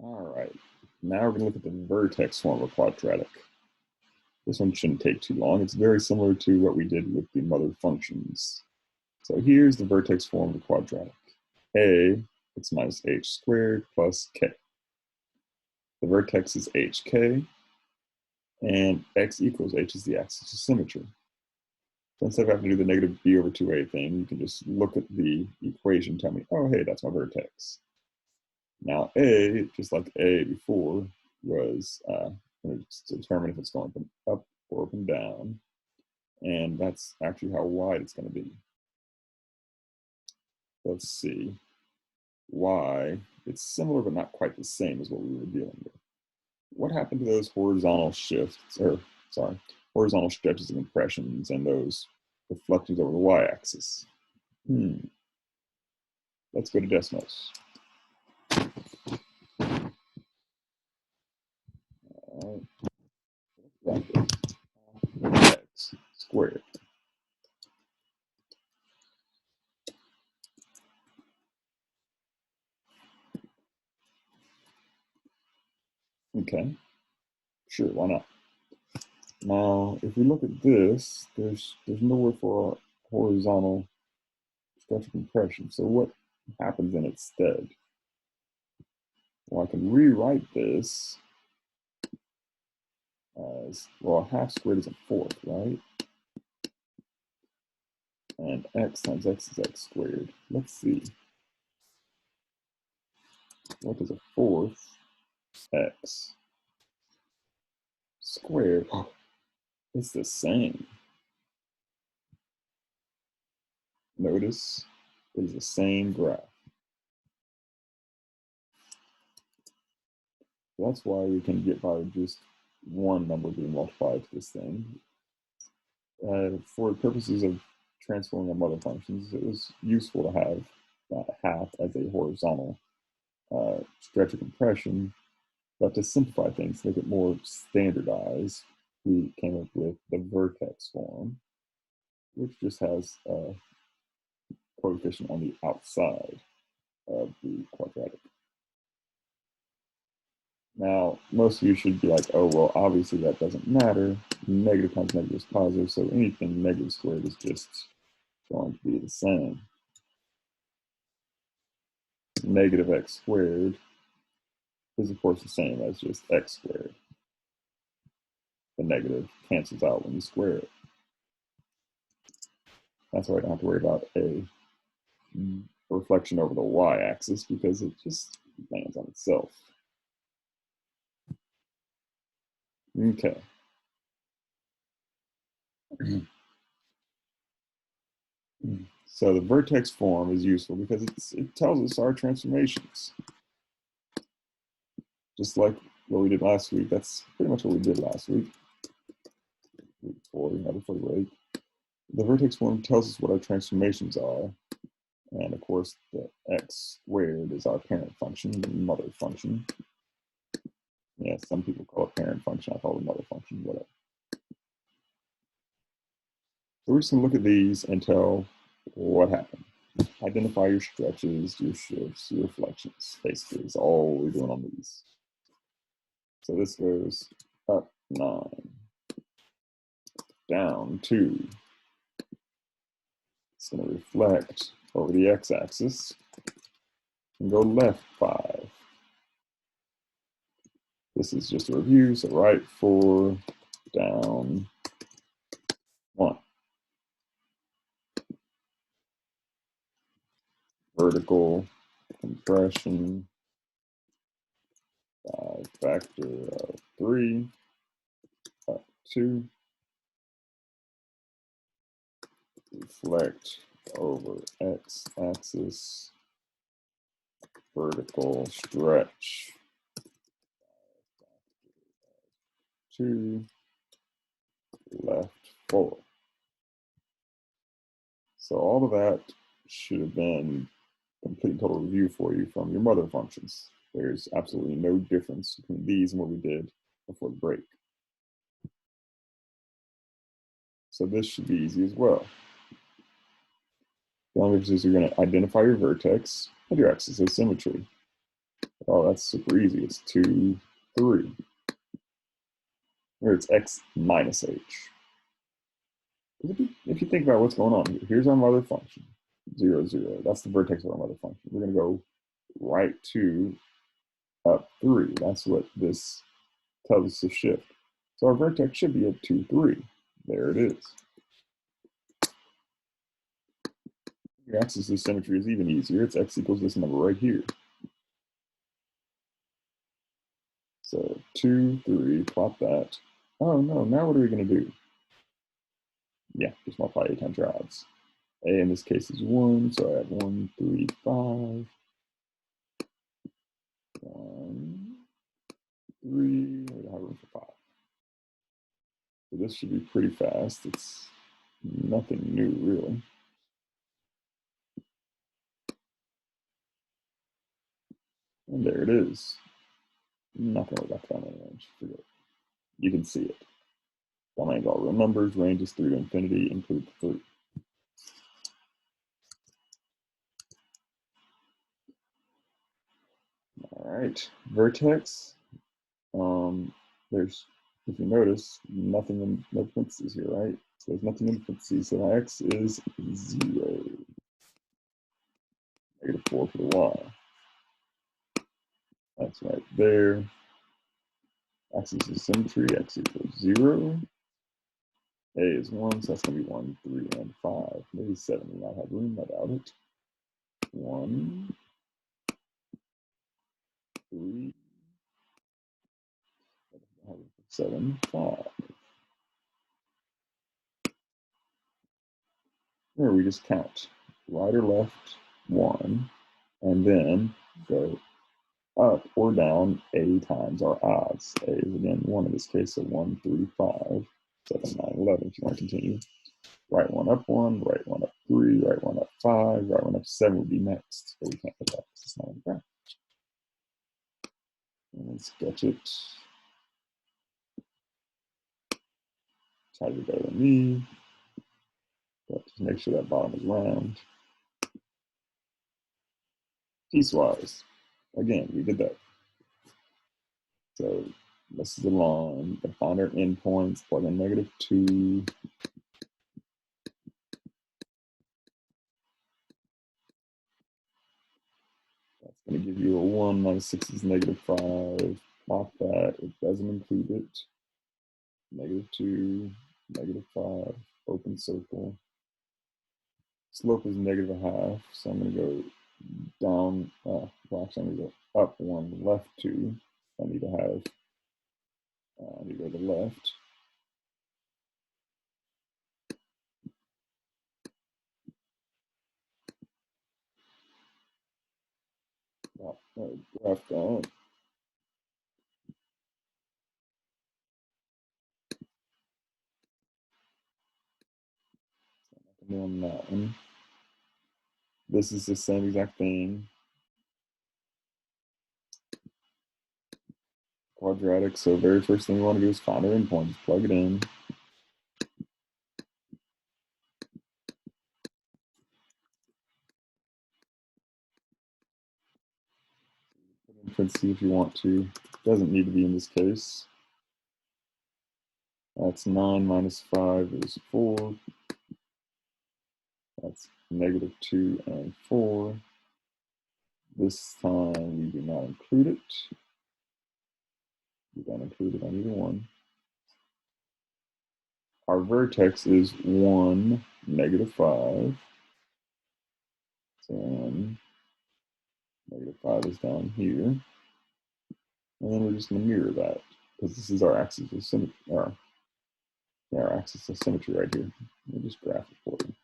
All right, now we're going to look at the vertex form of a quadratic. This one shouldn't take too long. It's very similar to what we did with the mother functions. So here's the vertex form of a quadratic. A, x minus h squared plus k. The vertex is hk, and x equals h is the axis of symmetry. So instead of having to do the negative b over 2a thing, you can just look at the equation and tell me, oh, hey, that's my vertex. Now a, just like a before, was going to determine if it's going up or up and down. And that's actually how wide it's going to be. Let's see. Y, it's similar but not quite the same as what we were dealing with. What happened to those horizontal shifts, or sorry, horizontal stretches and compressions and those reflections over the y-axis? Let's go to Desmos. X squared. Okay, sure, why not? Now, if we look at this, there's nowhere for a horizontal stretch compression. So what happens in its stead? Well, I can rewrite this as, well, a half squared is a fourth, right? And x times x is x squared. Let's see. What is a fourth x squared? Oh, it's the same. Notice it is the same graph. That's why we can get by just one number being multiplied to this thing. For the purposes of transforming our mother functions, it was useful to have half as a horizontal stretch of compression, but to simplify things, to make it more standardized, we came up with the vertex form, which just has a coefficient on the outside of the quadratic. Now, most of you should be like, oh, well, obviously that doesn't matter. Negative times negative is positive, so anything negative squared is just going to be the same. Negative x squared is, of course, the same as just x squared. The negative cancels out when you square it. That's why I don't have to worry about a reflection over the y-axis, because it just lands on itself. Okay. So the vertex form is useful because it tells us our transformations. Just like what we did last week. That's pretty much what we did last week. Week 4, before the break. The vertex form tells us what our transformations are. And of course, the x squared is our parent function, the mother function. Yeah, some people call it parent function. I call it mother function, whatever. So we're just going to look at these and tell what happened. Identify your stretches, your shifts, your reflections. Basically, is all we're doing on these. So this goes up 9, down 2. It's going to reflect over the x-axis and go left 5. This is just a review, so right 4, down 1. Vertical compression, factor of 3, up 2. Reflect over x-axis, vertical stretch, 2, left 4. So all of that should have been complete and total review for you from your mother functions. There's absolutely no difference between these and what we did before the break. So this should be easy as well. The only difference is you're going to identify your vertex and your axis of symmetry. Oh, that's super easy. It's 2, 3. Or it's x minus h. If you think about what's going on here, here's our mother function, 0, 0. That's the vertex of our mother function. We're going to go right 2, up 3. That's what this tells us to shift. So our vertex should be at 2, 3. There it is. Your axis of symmetry is even easier. It's x equals this number right here. So 2, 3, plot that. Oh no, now what are we going to do? Yeah, just multiply a times your odds. A in this case is 1, so I have 1, 3, 5. 1, 3, I have room for 5. So this should be pretty fast. It's nothing new, really. And there it is. I'm not going to worry about counting range. Forget it. You can see it. Domain's all real numbers. Range is 3 to infinity. Include 3. All right. Vertex. There's, if you notice, nothing in no parentheses here, right? So there's nothing in parentheses. So my x is 0. -4 for the y. That's right there. Axis of symmetry, x equals 0. A is 1, so that's going to be 1, 3, and 5. Maybe 7. We might have room, I doubt it. 1, 3, 7, 5. There we just count. Right or left, 1. And then go up or down a times our odds. A is again 1 in this case, so 1, 3, 5, 7, 9, 11 if you want to continue. Right one up 1, right one up 3, right one up 5, right one up 7 would be next. But we can't put that because it's not on the graph. And sketch it. Try to do better than me. But just make sure that bottom is round. Piecewise. Again, we did that. So this is the line. We find our endpoints, plug in -2. That's going to give you a 1 minus 6 is -5. Plot that. It doesn't include it. -2, -5, open circle. Slope is -0.5, so I'm going to go down, well, actually I'm going to go up 1, left 2. I need to have, I need to go to the left. Graph that. On that one. This is the same exact thing. Quadratic, so very first thing we want to do is find our endpoint, just plug it in. Put in parentheses if you want to. Doesn't need to be in this case. That's 9 minus 5 is 4. That's -2 and 4. This time we do not include it. We don't include it on either one. Our vertex is 1, -5. And -5 is down here. And then we're just going to mirror that because this is our axis of symmetry. Our axis of symmetry right here. We'll just graph it for you.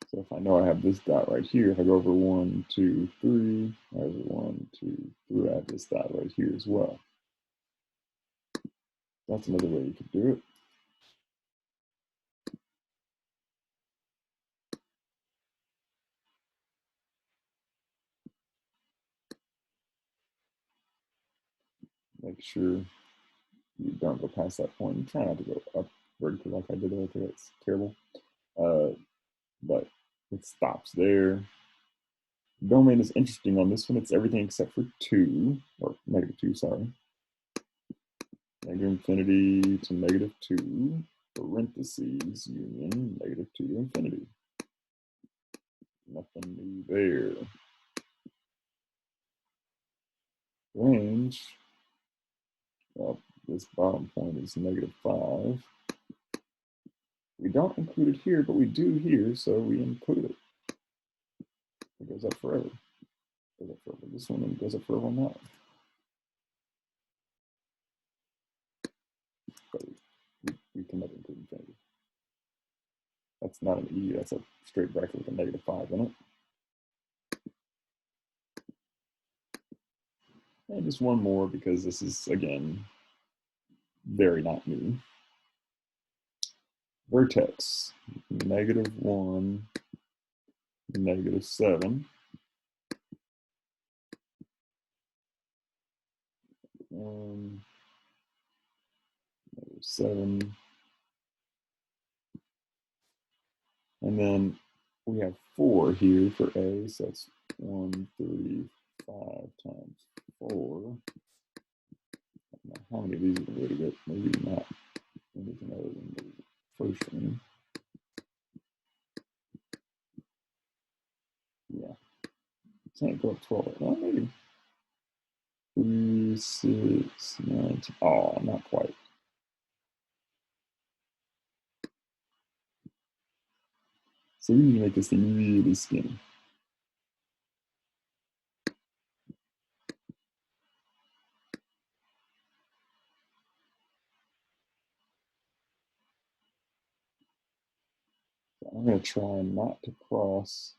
So if I know I have this dot right here, if I go over 1, 2, 3, I have 1, 2, 3, I have this dot right here as well. That's another way you could do it. Make sure you don't go past that point. And try not to go up vertically like I did right there. That's terrible. but it stops there. Domain is interesting on this one. It's everything except for 2, or -2, sorry. Negative infinity to -2, parentheses, union, -2 to infinity. Nothing new there. Range, well, this bottom point is -5. We don't include it here, but we do here, so we include it. It goes up forever. It goes up forever this one, and it goes up forever on that one. But we can never include infinity. That's not an E, that's a straight bracket with a -5 in it. And just one more, because this is, again, very not new. Vertex, -1, -7. -7. And then we have 4 here for A, so it's 1, 3, 5 times 4. I don't know how many of these are going to get, maybe not anything other than the first one. Yeah. Can't go up 12. Well, maybe. 3, 6, 9. Oh, not quite. So we need to make this thing really skinny. So I'm going to try not to cross.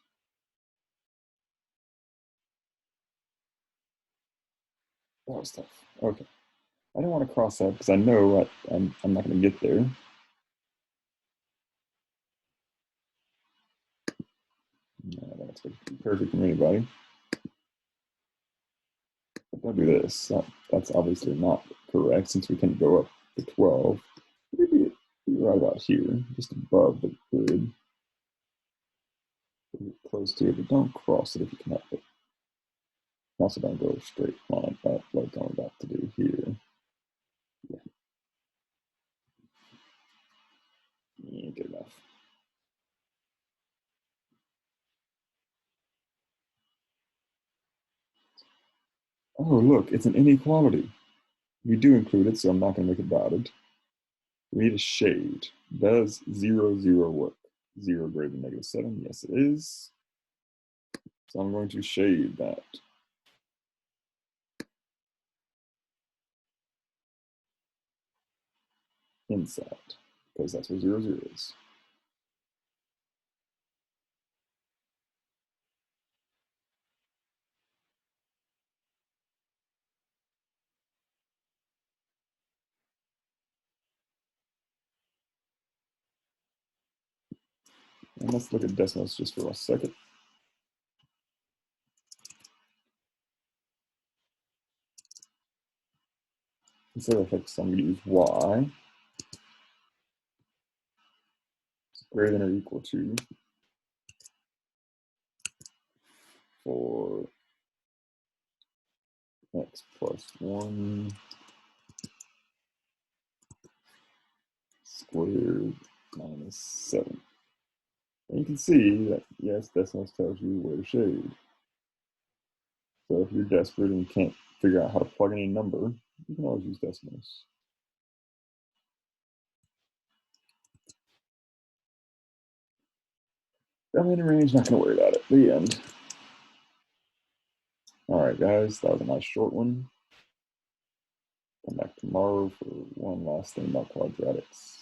That was tough. Okay. I don't want to cross that because I know I'm not going to get there. I don't expect it to be perfect from anybody. But don't do this. That's obviously not correct since we can go up to 12. Maybe right about here, just above the grid. Close to it, but don't cross it if you can help it. Also, don't go straight on it, like I'm about to do here. Yeah. Good enough. Oh, look, it's an inequality. We do include it, so I'm not going to make it dotted. We need a shade. Does 0, 0 work? 0 greater than -7? Yes, it is. So I'm going to shade that. Inside, because that's where 0, 0 is. And let's look at decimals just for a second. Instead of x, I'm going to use y. It's greater than or equal to for x plus 1 squared minus 7. And you can see that, yes, decimals tells you where to shade. So if you're desperate and can't figure out how to plug in a number, you can always use decimals. Domain range, not going to worry about it. The end. All right, guys, that was a nice short one. Come back tomorrow for one last thing about quadratics.